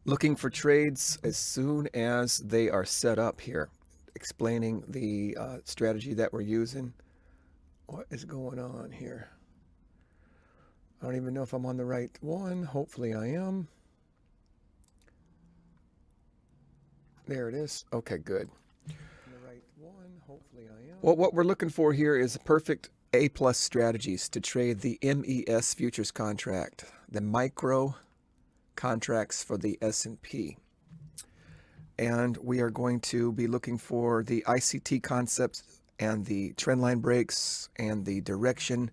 Looking for trades as soon as they are set up here, explaining the strategy that we're using. What is going on here? I don't even know if I'm on the right one. Hopefully I am. There it is. Okay, good. The right one. Hopefully I am. Well, what we're looking for here is perfect A+ strategies to trade the MES futures contract, the micro contracts for the S&P. And we are going to be looking for the ICT concepts and the trendline breaks and the direction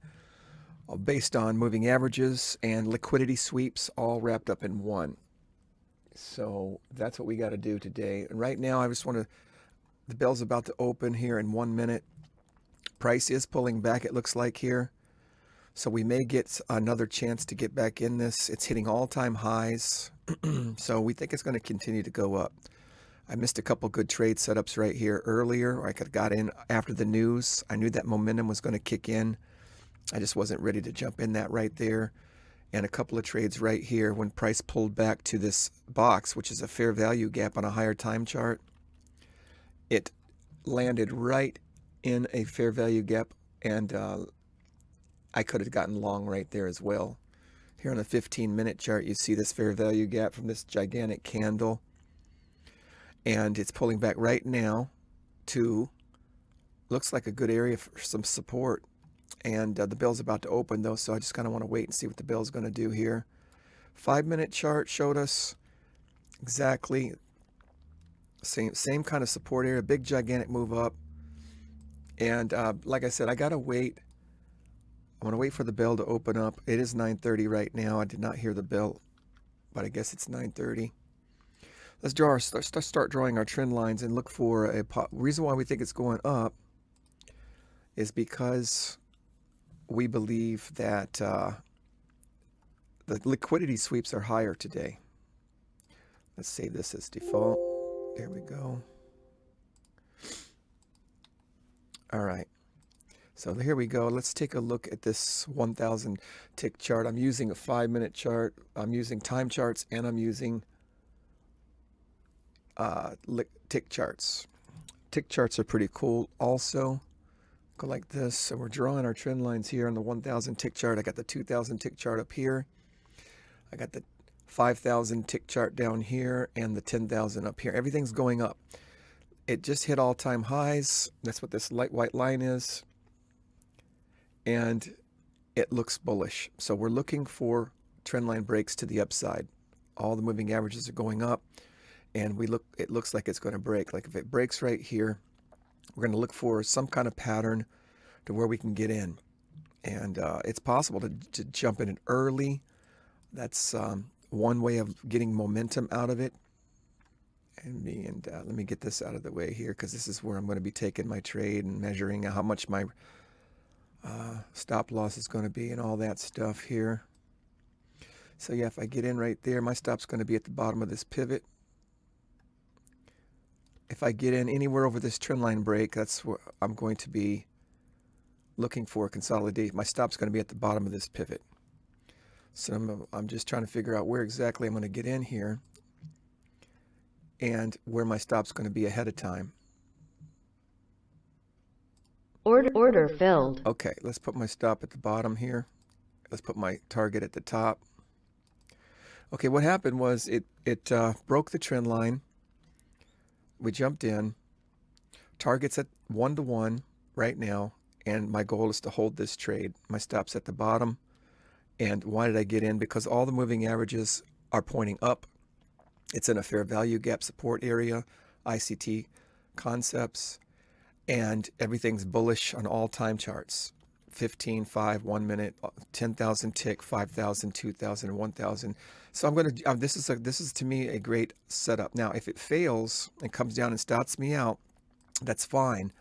based on moving averages and liquidity sweeps all wrapped up in one. So that's what we got to do today. And right now, I just want to, the bell's about to open here in 1 minute. Price is pulling back, it looks like here. So we may get another chance to get back in this. It's hitting all-time highs. So we think it's going to continue to go up. I missed a couple good trade setups right here earlier. I could have got in after the news. I knew that momentum was going to kick in. I just wasn't ready to jump in that right there. And a couple of trades right here when price pulled back to this box, which is a fair value gap on a higher time chart. It landed right in a fair value gap, and I could have gotten long right there as well. Here on the 15-minute chart, you see this fair value gap from this gigantic candle. And it's pulling back right now to, looks like a good area for some support. And the bell's about to open though, so I just kind of want to wait and see what the bell's going to do here. 5-minute chart showed us exactly same kind of support area, big gigantic move up. And like I said, I got to wait. I want to wait for the bell to open up. It is 9:30 right now. I did not hear the bell, but I guess it's 9:30. Let's start drawing our trend lines and look for a reason why we think it's going up is because we believe that the liquidity sweeps are higher today. Let's save this as default. There we go. All right. So here we go. Let's take a look at this 1,000 tick chart. I'm using a 5-minute chart. I'm using time charts, and I'm using tick charts. Tick charts are pretty cool also. Go like this. So we're drawing our trend lines here on the 1,000 tick chart. I got the 2,000 tick chart up here. I got the 5,000 tick chart down here and the 10,000 up here. Everything's going up. It just hit all-time highs. That's what this light white line is. And it looks bullish. So we're looking for trend line breaks to the upside. All the moving averages are going up. And it looks like it's going to break. Like if it breaks right here, we're going to look for some kind of pattern to where we can get in. And it's possible to jump in it early. That's one way of getting momentum out of it. And let me get this out of the way here, because this is where I'm going to be taking my trade and measuring how much my stop loss is going to be and all that stuff here. So yeah, if I get in right there, my stop's going to be at the bottom of this pivot. If I get in anywhere over this trend line break, that's where I'm going to be looking for consolidate. My stop's going to be at the bottom of this pivot. So I'm just trying to figure out where exactly I'm going to get in here and where my stop's going to be ahead of time. Order filled. Okay, let's put my stop at the bottom here. Let's put my target at the top. Okay, what happened was it broke the trend line. We jumped in. Target's at 1-to-1 right now, and my goal is to hold this trade. My stop's at the bottom. And why did I get in? Because all the moving averages are pointing up. It's in a fair value gap support area, ICT concepts, and everything's bullish on all time charts. 15, 5, 1 minute, 10,000 tick, 5,000, 2,000, 1,000. So I'm going to, this is to me a great setup. Now, if it fails and comes down and stops me out, that's fine.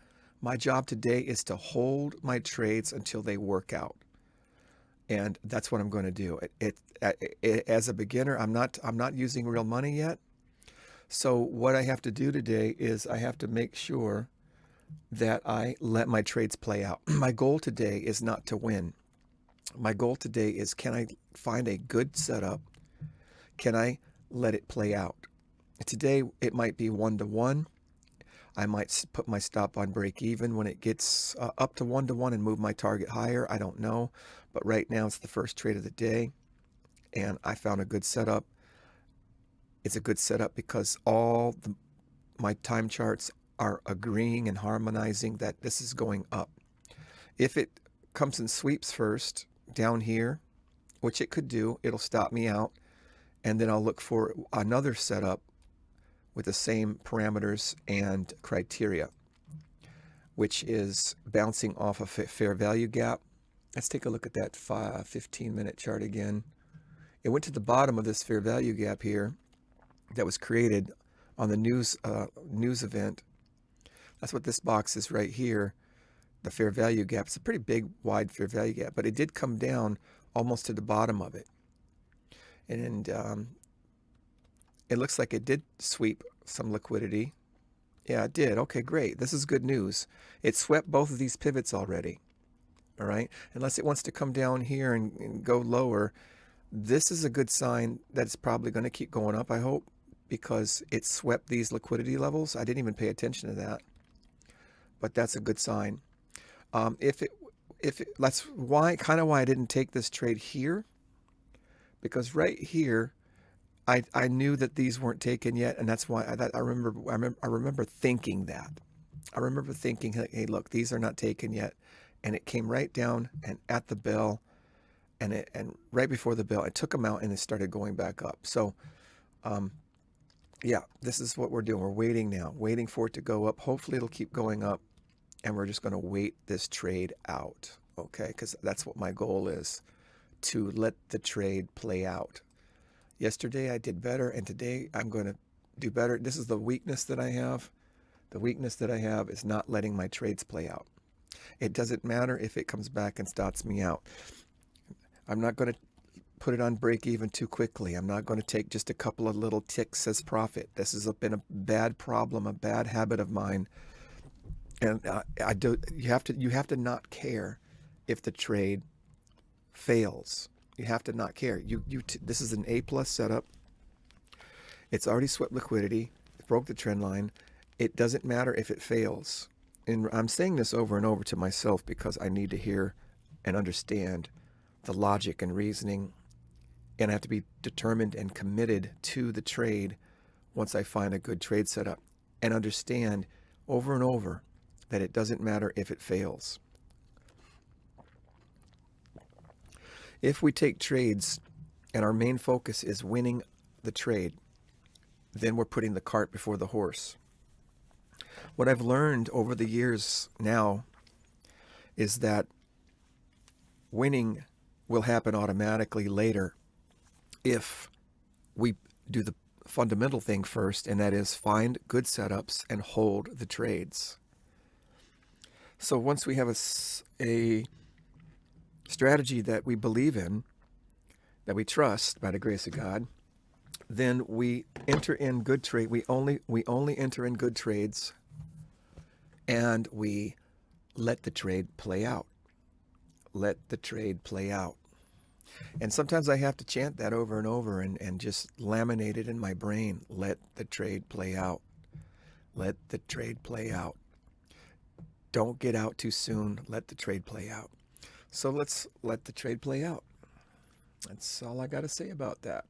My job today is to hold my trades until they work out. And that's what I'm going to do. As a beginner, I'm not using real money yet. So what I have to do today is I have to make sure that I let my trades play out. My goal today is not to win. My goal today is, can I find a good setup? Can I let it play out. Today, it might be 1-to-1. I might put my stop on break even when it gets up to 1-to-1 and move my target higher. I don't know. But right now, it's the first trade of the day. And I found a good setup. It's a good setup because my time charts are agreeing and harmonizing that this is going up. If it comes and sweeps first down here, which it could do, it'll stop me out. And then I'll look for another setup with the same parameters and criteria, which is bouncing off a fair value gap. Let's take a look at that 15-minute chart again. It went to the bottom of this fair value gap here that was created on the news event. That's what this box is right here, the fair value gap. It's a pretty big, wide fair value gap, but it did come down almost to the bottom of it. And it looks like it did sweep some liquidity. Yeah, it did. Okay, great. This is good news. It swept both of these pivots already. All right. Unless it wants to come down here and go lower, this is a good sign that it's probably going to keep going up, I hope, because it swept these liquidity levels. I didn't even pay attention to that, but that's a good sign. That's why I didn't take this trade here, because right here, I knew that these weren't taken yet, and that's why I remember thinking that. I remember thinking, hey, look, these are not taken yet, and it came right down and at the bell, and right before the bell, it took them out and it started going back up. So, yeah, this is what we're doing. We're waiting now, waiting for it to go up. Hopefully, it'll keep going up, and we're just going to wait this trade out, okay? Because that's what my goal is, to let the trade play out. Yesterday I did better, and today I'm going to do better. This is the weakness that I have. The weakness that I have is not letting my trades play out. It doesn't matter if it comes back and stops me out. I'm not going to put it on break even too quickly. I'm not going to take just a couple of little ticks as profit. This has been a bad problem, a bad habit of mine. And you have to not care if the trade fails. You have to not care. This is an A+ setup. It's already swept liquidity. It broke the trend line. It doesn't matter if it fails. And I'm saying this over and over to myself because I need to hear and understand the logic and reasoning. And I have to be determined and committed to the trade once I find a good trade setup, and understand over and over that it doesn't matter if it fails. If we take trades and our main focus is winning the trade, then we're putting the cart before the horse. What I've learned over the years now is that winning will happen automatically later if we do the fundamental thing first, and that is find good setups and hold the trades. So once we have a strategy that we believe in, that we trust by the grace of God, then we enter in good trade. We only enter in good trades, and we let the trade play out. Let the trade play out. And sometimes I have to chant that over and over and just laminate it in my brain. Let the trade play out. Let the trade play out. Don't get out too soon. Let the trade play out. So let's let the trade play out. That's all I got to say about that.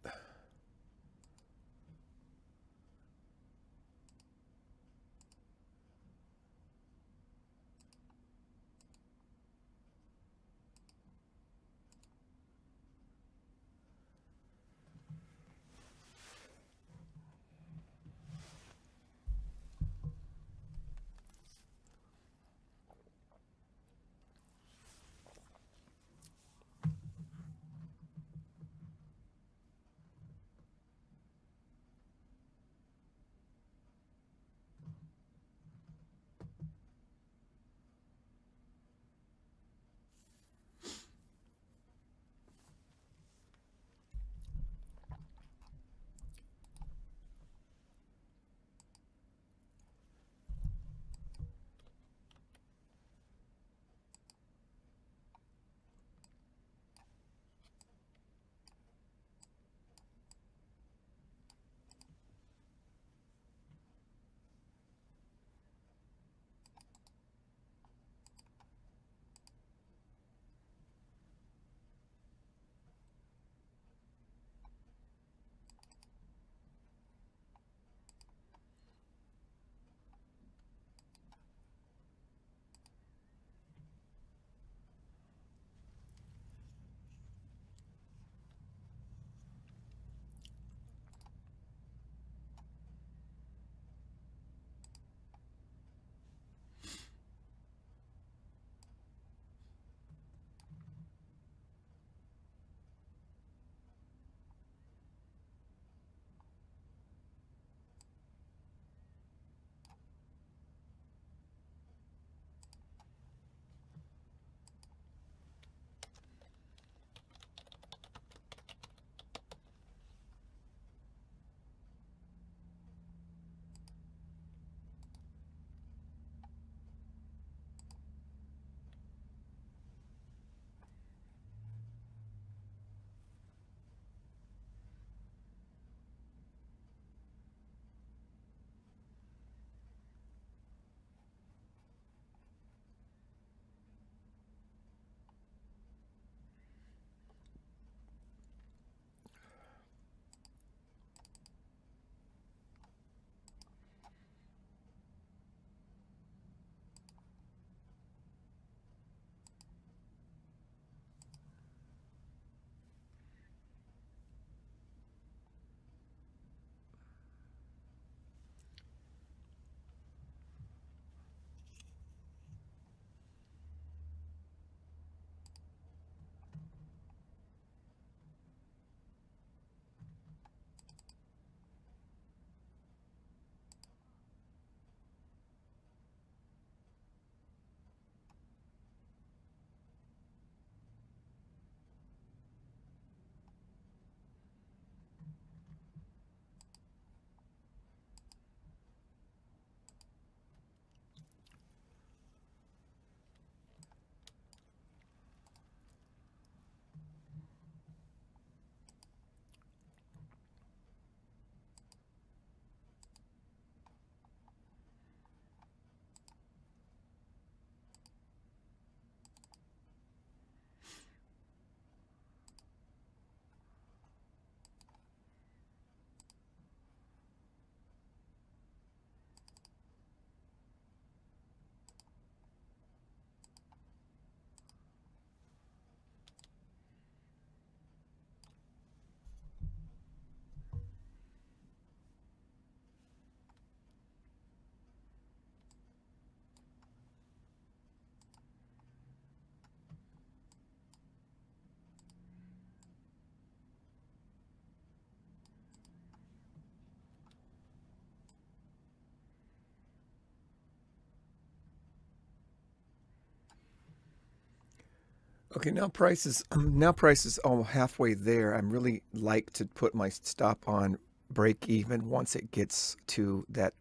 Okay, now prices now prices all halfway there. I'm really like to put my stop on break even once it gets to that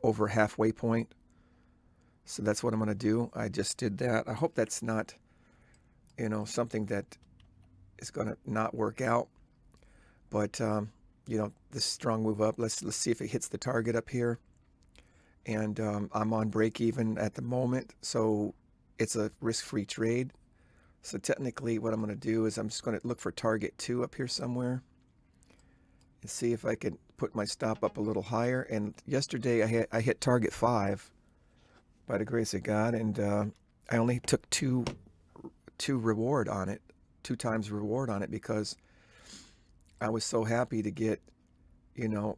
over halfway point. So that's what I'm going to do. I just did that. I hope that's not, something that is going to not work out. But this strong move up. Let's see if it hits the target up here. And I'm on break even at the moment, so it's a risk-free trade. So technically, what I'm going to do is I'm just going to look for target 2 up here somewhere and see if I can put my stop up a little higher. And yesterday I hit target 5 by the grace of God, and I only took two reward on it, 2 times reward on it, because I was so happy to get, the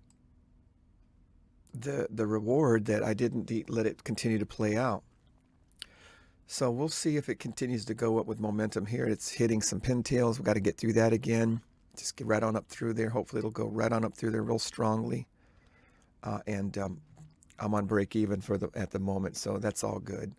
reward that I didn't let it continue to play out. So we'll see if it continues to go up with momentum here. It's hitting some pintails. We've got to get through that again. Just get right on up through there. Hopefully it'll go right on up through there real strongly. And I'm on break even at the moment, so that's all good.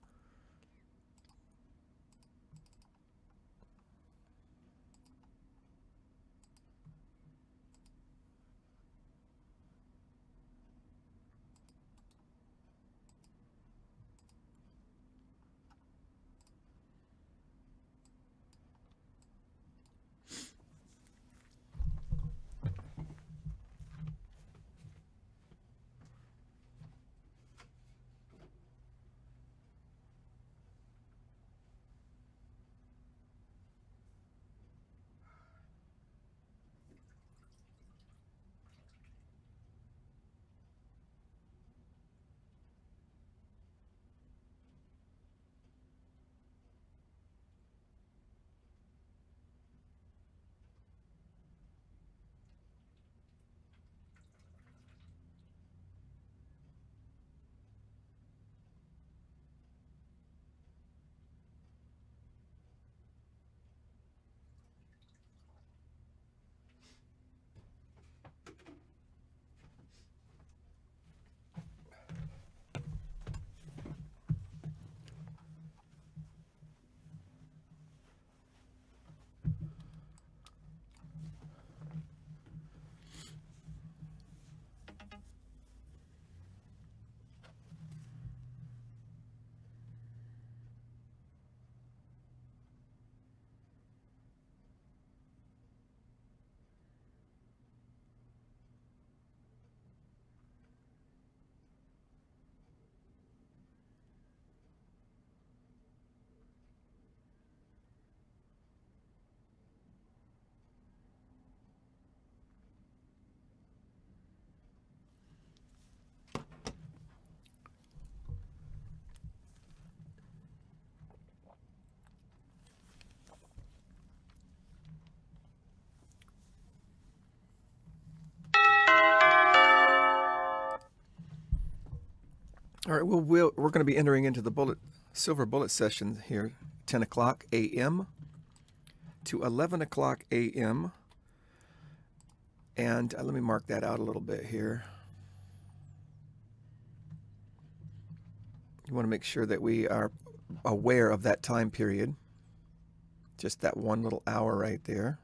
All right, we're going to be entering into the silver bullet session here, 10 o'clock a.m. to 11 o'clock a.m. And let me mark that out a little bit here. You want to make sure that we are aware of that time period. Just that one little hour right there.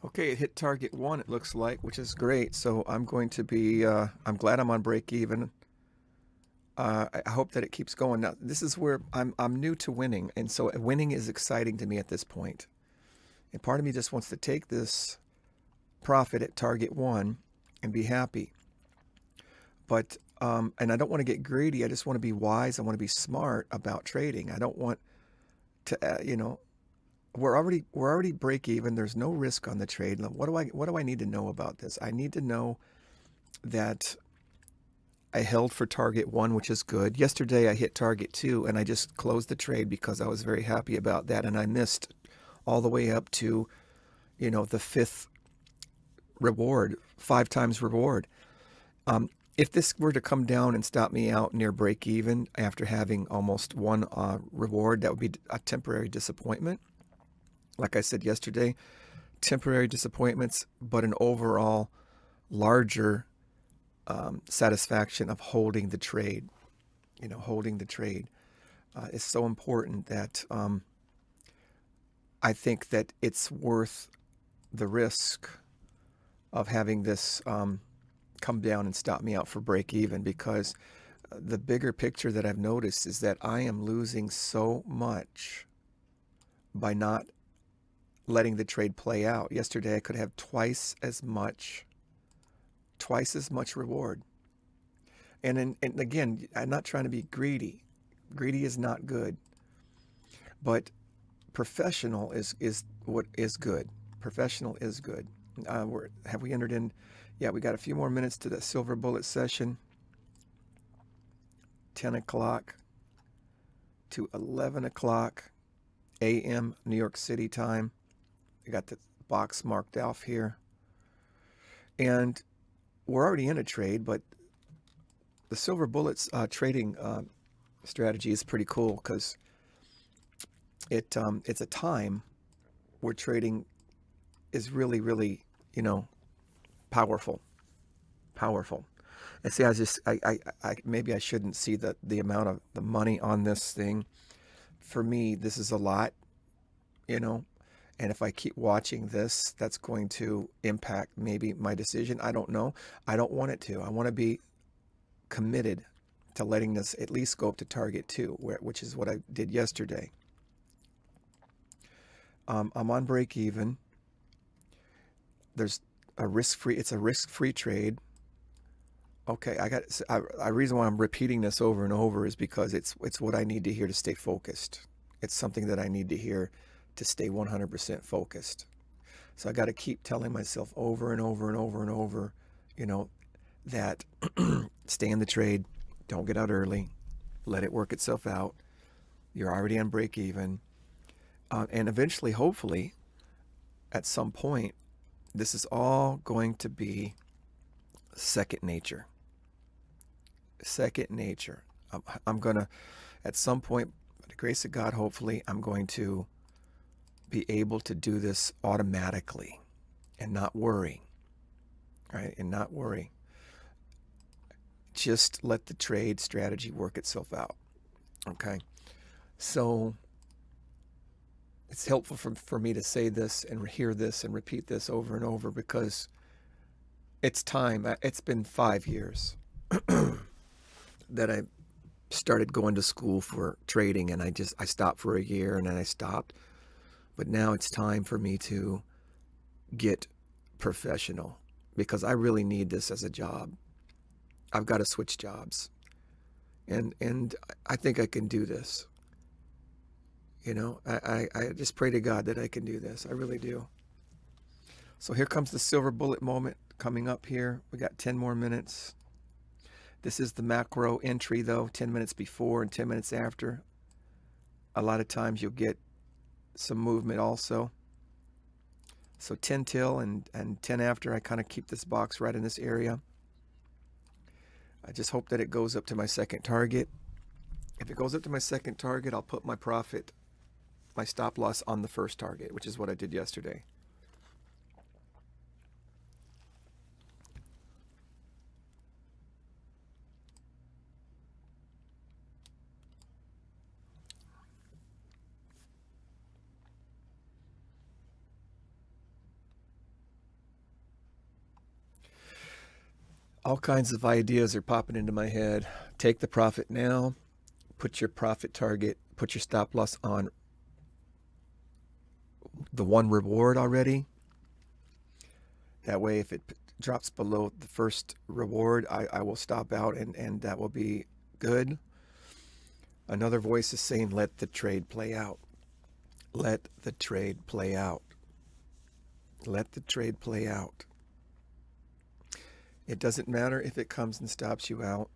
Okay, it hit target 1, it looks like, which is great. So I'm going to be, I'm glad I'm on break even. I hope that it keeps going. Now, this is where I'm new to winning, and so winning is exciting to me at this point. And part of me just wants to take this profit at target 1 and be happy. But and I don't want to get greedy. I just want to be wise. I want to be smart about trading. I don't want to we're already break even. There's no risk on the trade. What do I need to know about this? I need to know that I held for target 1, which is good. Yesterday I hit target 2 and I just closed the trade because I was very happy about that, and I missed all the way up to the 5th reward, 5 times reward. If this were to come down and stop me out near break even after having almost 1 reward, that would be a temporary disappointment. Like I said yesterday, temporary disappointments, but an overall larger satisfaction of holding the trade. Holding the trade is so important that I think that it's worth the risk of having this come down and stop me out for break even, because the bigger picture that I've noticed is that I am losing so much by not letting the trade play out. Yesterday I could have twice as much reward. And again, I'm not trying to be greedy. Greedy is not good. But professional is what is good. Professional is good. Have we entered in? Yeah, we got a few more minutes to the silver bullet session. 10 o'clock to 11 o'clock a.m. New York City time. I got the box marked off here. And we're already in a trade, but the silver bullets trading strategy is pretty cool because it's a time where trading is really, really, powerful. And see, I maybe I shouldn't see the amount of the money on this thing. For me, this is a lot, and if I keep watching this, that's going to impact maybe my decision. I don't know. I don't want it to. I want to be committed to letting this at least go up to target 2, which is what I did yesterday. I'm on break even. There's it's a risk-free trade. Okay, the reason why I'm repeating this over and over is because it's what I need to hear to stay focused. It's something that I need to hear to stay 100% focused. So I got to keep telling myself over and over and over and over, that stay in the trade, don't get out early, let it work itself out. You're already on break even. And eventually, hopefully, at some point, this is all going to be second nature. Second nature. I'm going to, at some point, by the grace of God, hopefully, I'm going to be able to do this automatically and not worry. Right? And not worry. Just let the trade strategy work itself out. Okay? So it's helpful for me to say this and hear this and repeat this over and over, because it's time. It's been 5 years that I started going to school for trading, and I stopped for a year and then I stopped. But now it's time for me to get professional, because I really need this as a job. I've got to switch jobs. And I think I can do this. I just pray to God that I can do this. I really do. So here comes the silver bullet moment coming up here. We got 10 more minutes. This is the macro entry, though, 10 minutes before and 10 minutes after. A lot of times you'll get some movement also. So 10 till and 10 after, I kind of keep this box right in this area. I just hope that it goes up to my second target. If it goes up to my second target, I'll put my profit, my stop loss on the first target, which is what I did yesterday. All kinds of ideas are popping into my head. Take the profit now, put your profit target, put your stop loss on the one reward already, That way, if it drops below the first reward, I will stop out and that will be good. Another voice is saying, let the trade play out. Let the trade play out. Let the trade play out. It doesn't matter if it comes and stops you out.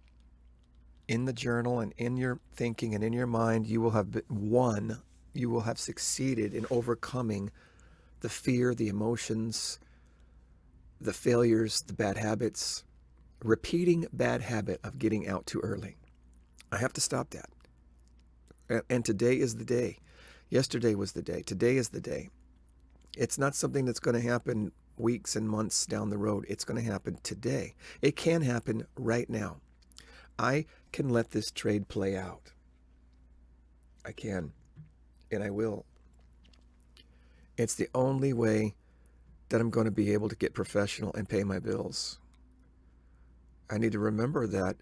In the journal and in your thinking and in your mind, you will have won. You will have succeeded in overcoming the fear, the emotions, the failures, the bad habits, repeating bad habit of getting out too early. I have to stop that. And today is the day. Yesterday was the day. Today is the day. It's not something that's going to happen weeks and months down the road. It's going to happen today. It can happen right now. I can let this trade play out. I can, and I will. It's the only way that I'm going to be able to get professional and pay my bills. I need to remember that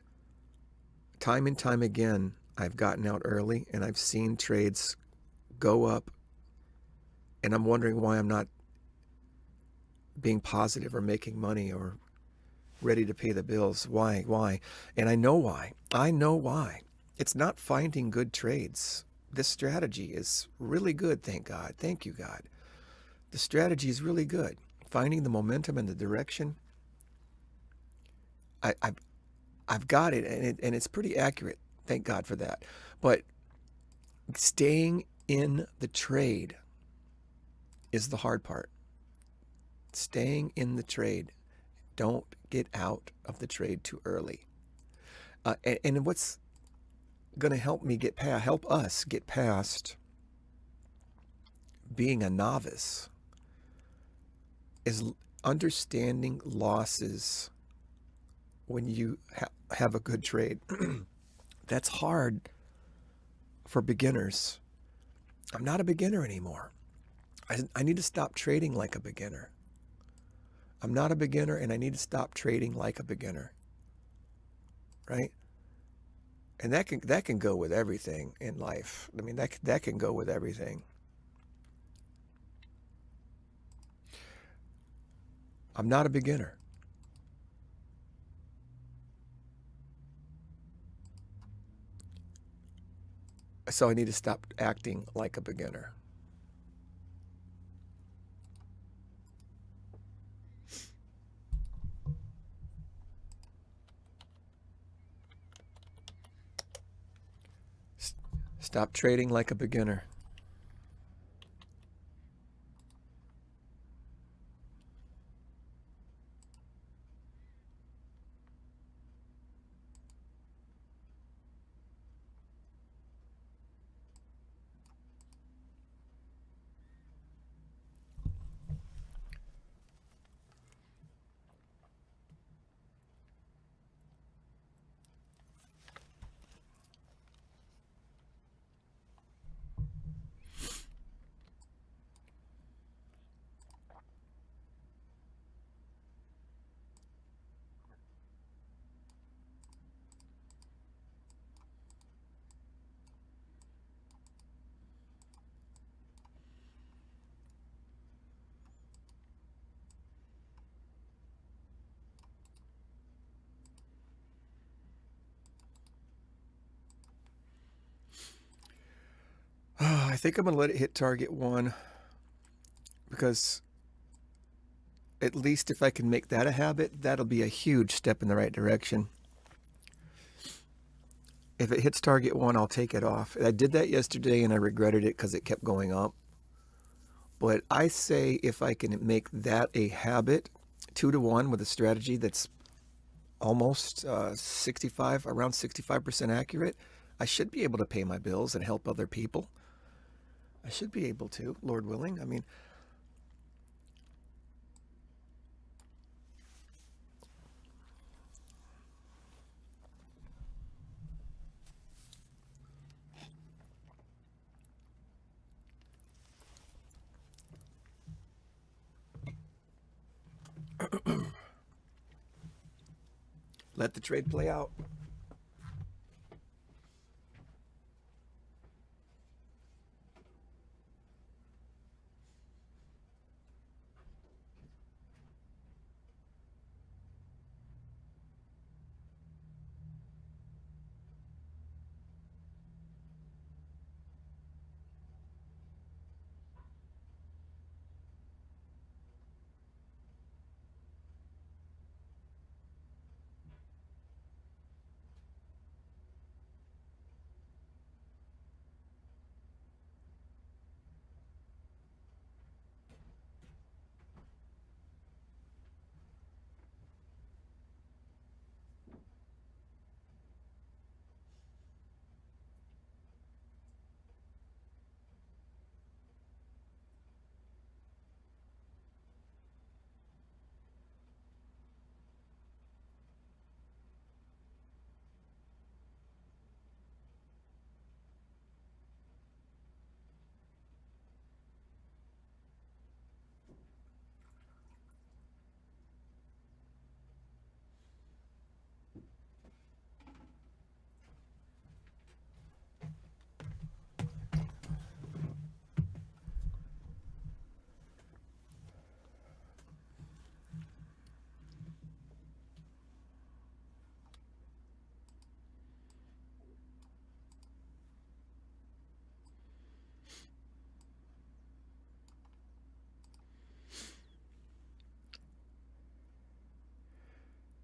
time and time again, I've gotten out early and I've seen trades go up, and I'm wondering why I'm not being positive or making money or ready to pay the bills. Why? And I know why. It's not finding good trades. This strategy is really good, thank God. Thank you, God. The strategy is really good. Finding the momentum and the direction. I've got it, and it's pretty accurate. Thank God for that. But staying in the trade is the hard part. Staying in the trade. Don't get out of the trade too early. And what's going to help us get past being a novice is understanding losses when you have a good trade. That's hard for beginners. I'm not a beginner anymore. I need to stop trading like a beginner. I'm not a beginner, and I need to stop trading like a beginner. Right? And that can go with everything in life. I mean, that can go with everything. I'm not a beginner. So I need to stop acting like a beginner. Stop trading like a beginner. I think I'm going to let it hit target 1, because at least if I can make that a habit, that'll be a huge step in the right direction. If it hits target 1, I'll take it off. I did that yesterday and I regretted it because it kept going up. But I say if I can make that a habit, 2 to 1 with a strategy that's almost around 65% accurate, I should be able to pay my bills and help other people. I should be able to, Lord willing. I mean, let the trade play out.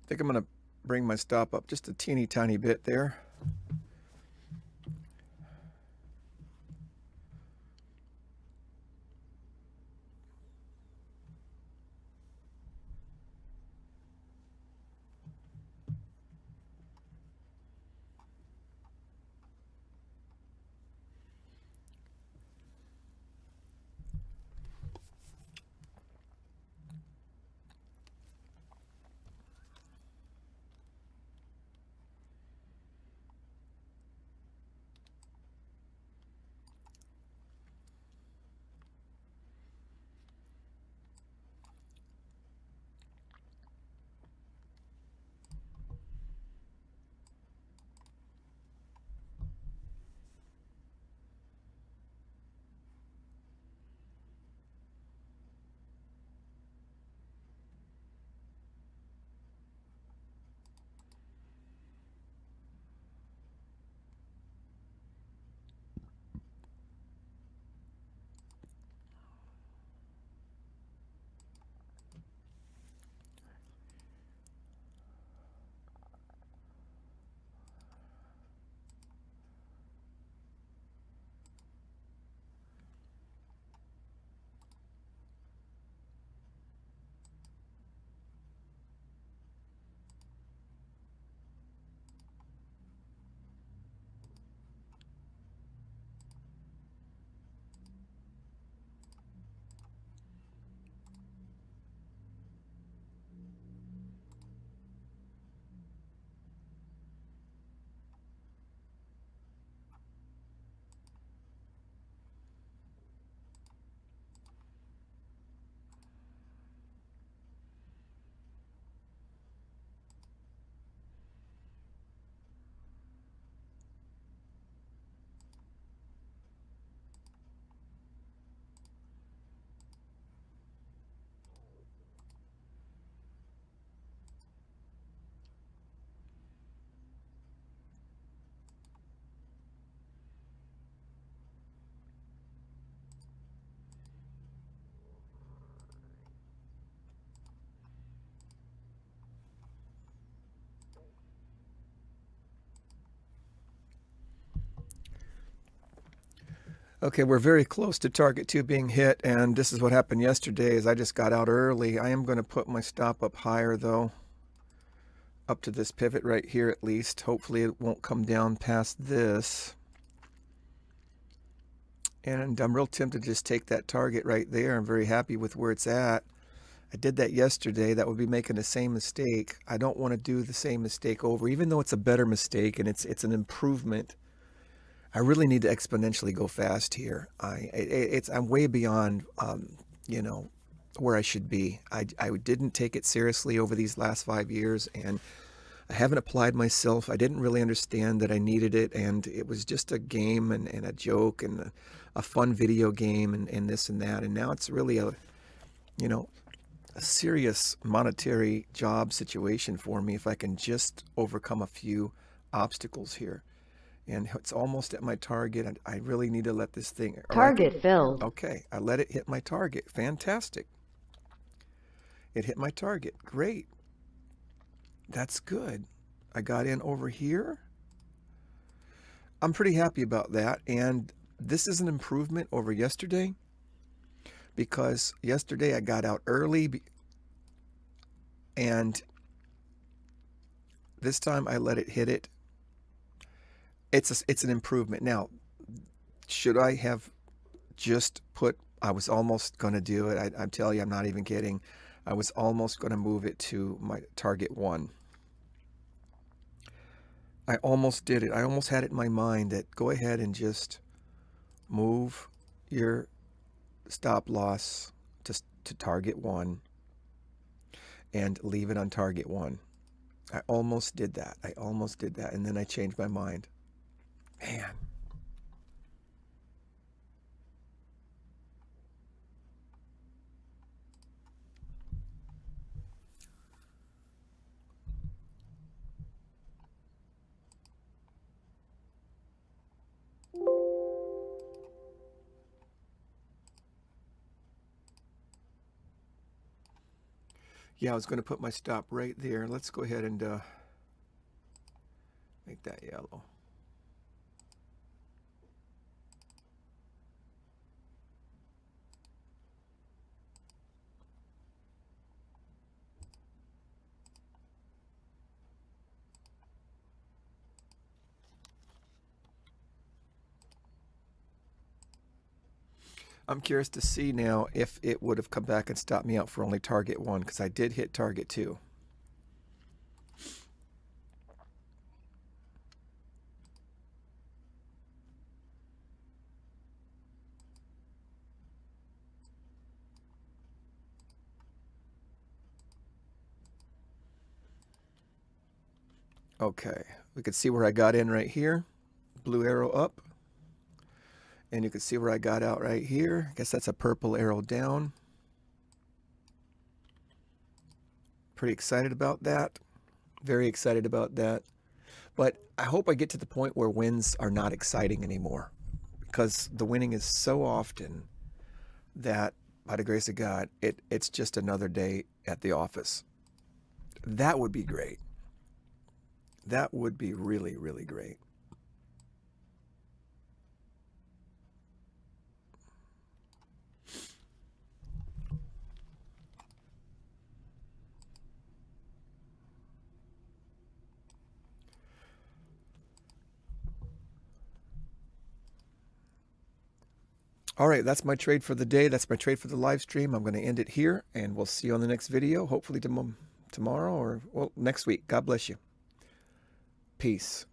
think I'm going to bring my stop up just a teeny tiny bit there. Okay, we're very close to target 2 being hit, and this is what happened yesterday is I just got out early. I am going to put my stop up higher though, up to this pivot right here at least. Hopefully it won't come down past this. And I'm real tempted to just take that target right there. I'm very happy with where it's at. I did that yesterday. That would be making the same mistake. I don't want to do the same mistake over, even though it's a better mistake and it's an improvement. I really need to exponentially go fast here. I'm way beyond, you know, where I should be. I didn't take it seriously over these last 5 years, and I haven't applied myself. I didn't really understand that I needed it, and it was just a game and a joke and a fun video game and this and that. And now it's really a, you know, a serious monetary job situation for me if I can just overcome a few obstacles here. And it's almost at my target. I really need to let this thing... all right. Target filled. Okay, I let it hit my target. Fantastic. It hit my target. Great. That's good. I got in over here. I'm pretty happy about that. And this is an improvement over yesterday, because yesterday I got out early and this time I let it hit it. It's an improvement. Now, should I have just put... I was almost going to do it. I'm telling you, I'm not even kidding. I was almost going to move it to my target 1. I almost did it. I almost had it in my mind that go ahead and just move your stop loss to target 1 and leave it on target 1. I almost did that. I almost did that. And then I changed my mind. Man. Yeah, I was going to put my stop right there. Let's go ahead and make that yellow. I'm curious to see now if it would have come back and stopped me out for only target 1, because I did hit target 2. Okay, we could see where I got in right here. Blue arrow up. And you can see where I got out right here. I guess that's a purple arrow down. Pretty excited about that. Very excited about that. But I hope I get to the point where wins are not exciting anymore, because the winning is so often that, by the grace of God, it's just another day at the office. That would be great. That would be really, really great. All right, that's my trade for the day. That's my trade for the live stream. I'm going to end it here, and we'll see you on the next video, hopefully tomorrow or, well, next week. God bless you. Peace.